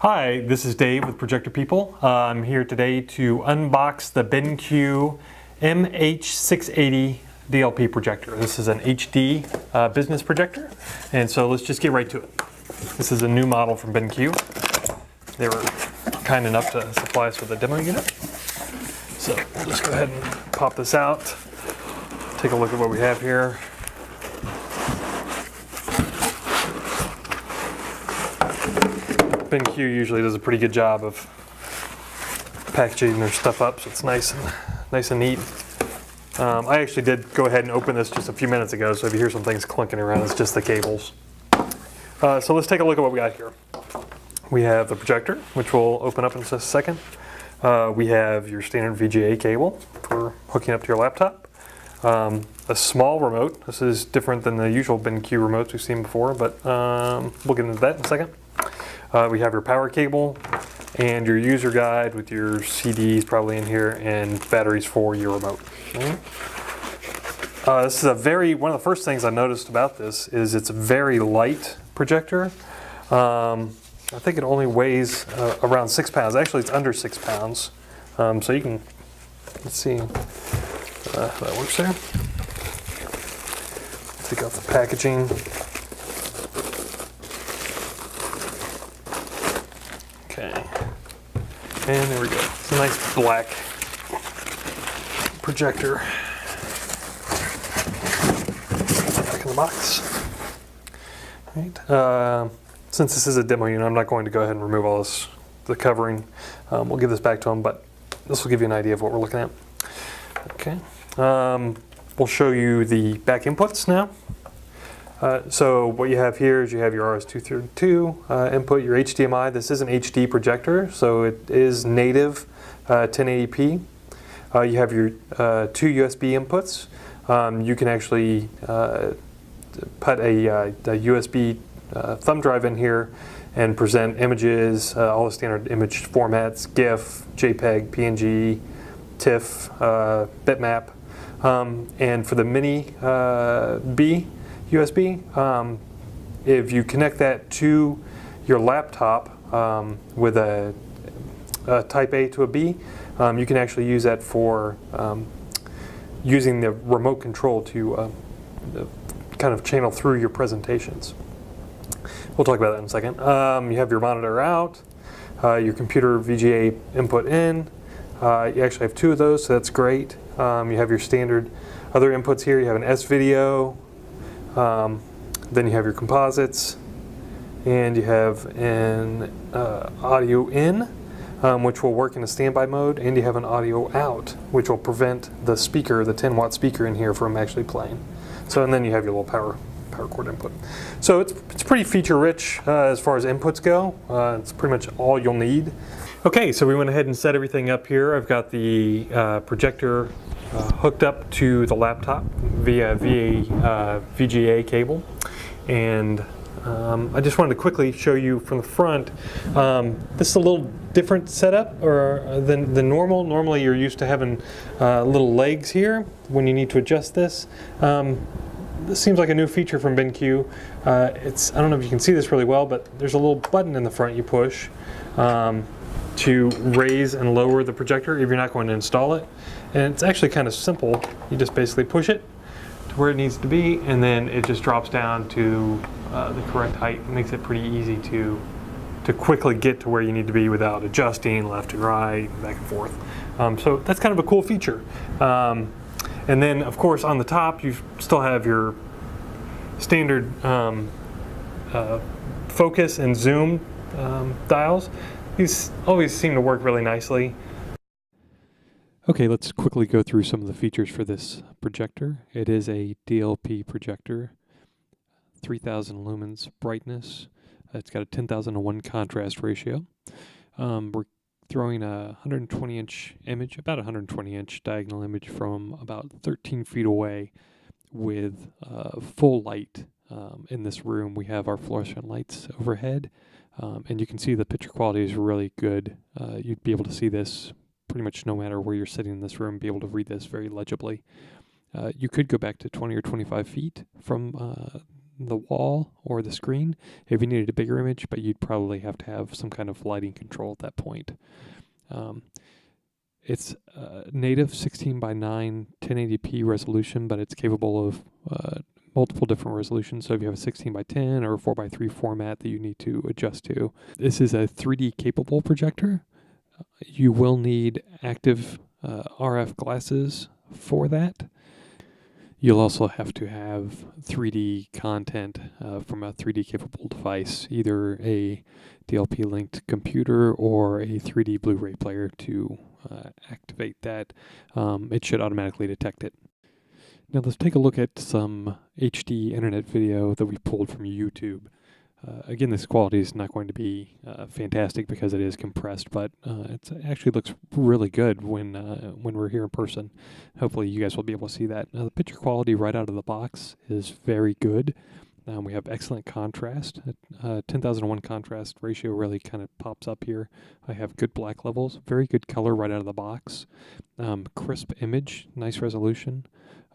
Hi, this is Dave with Projector People. I'm here today to unbox the BenQ MH680 DLP projector. This is an HD business projector, and so let's just get right to it. This is a new model from BenQ. They were kind enough to supply us with a demo unit. So let's go ahead and pop this out, take a look at what we have here. BenQ usually does a pretty good job of packaging their stuff up, so it's nice and neat. I actually did go ahead and open this just a few minutes ago, so if you hear some things clunking around, it's just the cables. So let's take a look at what we got here. We have the projector, which we'll open up in just a second. We have your standard VGA cable for hooking up to your laptop. A small remote. This is different than the usual BenQ remotes we've seen before, but we'll get into that in a second. We have your power cable and your user guide with your CDs probably in here and batteries for your remote. Okay. This is one of the first things I noticed about this is it's a very light projector. I think it only weighs around 6 pounds. Actually, it's under 6 pounds. So you can, let's see how that works there. Take out the packaging. Okay, and there we go. It's a nice black projector. Back in the box. All right. Since this is a demo unit, I'm not going to go ahead and remove all this, the covering. We'll give this back to them, but this will give you an idea of what we're looking at. Okay. We'll show you the back inputs now. So what you have here is you have your RS-232 input, your HDMI. This is an HD projector, so it is native 1080p. You have your 2 USB inputs. You can actually put a USB thumb drive in here and present images, all the standard image formats, GIF, JPEG, PNG, TIFF, bitmap. And for the mini B USB, if you connect that to your laptop with a type A to a B, you can actually use that for using the remote control to kind of channel through your presentations. We'll talk about that in a second. You have your monitor out, your computer VGA input in. You actually have 2 of those, so that's great. You have your standard other inputs here. You have an S-video. Then you have your composites, and you have an audio in, which will work in a standby mode, and you have an audio out, which will prevent the speaker, the 10-watt speaker in here, from actually playing. So, and then you have your little power cord input. So it's pretty feature-rich as far as inputs go. It's pretty much all you'll need. Okay, so we went ahead and set everything up here. I've got the projector hooked up to the laptop via VGA cable, and I just wanted to quickly show you from the front. This is a little different setup than normal. Normally you're used to having little legs here when you need to adjust this. This seems like a new feature from BenQ. I don't know if you can see this really well, but there's a little button in the front you push to raise and lower the projector if you're not going to install it. And it's actually kind of simple. You just basically push it to where it needs to be, and then it just drops down to the correct height. It makes it pretty easy to quickly get to where you need to be without adjusting left and right, back and forth. So that's kind of a cool feature. And then, of course, on the top, you still have your standard focus and zoom dials. These always seem to work really nicely. Okay, let's quickly go through some of the features for this projector. It is a DLP projector, 3000 lumens brightness. It's got a 10,000:1 contrast ratio. We're throwing a 120-inch image, about 120-inch diagonal image from about 13 feet away with full light. In this room, we have our fluorescent lights overhead, and you can see the picture quality is really good. You'd be able to see this pretty much no matter where you're sitting in this room, be able to read this very legibly. You could go back to 20 or 25 feet from the wall or the screen if you needed a bigger image, but you'd probably have to have some kind of lighting control at that point. It's native 16 by 9 1080p resolution, but it's capable of multiple different resolutions. So if you have a 16 by 10 or a 4 by 3 format that you need to adjust to. This is a 3D capable projector. You will need active RF glasses for that. You'll also have to have 3D content from a 3D capable device, either a DLP linked computer or a 3D Blu-ray player to activate that. It should automatically detect it. Now let's take a look at some HD internet video that we pulled from YouTube. Again, this quality is not going to be fantastic because it is compressed, but it actually looks really good when we're here in person. Hopefully you guys will be able to see that. Now, the picture quality right out of the box is very good. We have excellent contrast. 10,001 contrast ratio really kind of pops up here. I have good black levels, very good color right out of the box. Crisp image, nice resolution.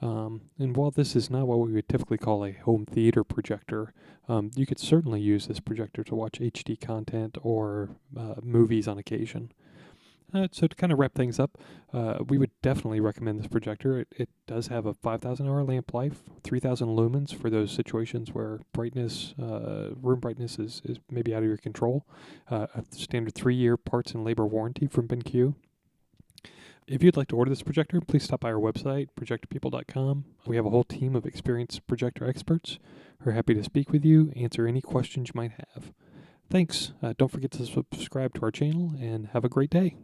And while this is not what we would typically call a home theater projector, you could certainly use this projector to watch HD content or movies on occasion. So to kind of wrap things up, we would definitely recommend this projector. It does have a 5,000 hour lamp life, 3,000 lumens for those situations where brightness, room brightness is maybe out of your control. A standard 3-year parts and labor warranty from BenQ. If you'd like to order this projector, please stop by our website, projectorpeople.com. We have a whole team of experienced projector experts who are happy to speak with you, answer any questions you might have. Thanks. Don't forget to subscribe to our channel, and have a great day.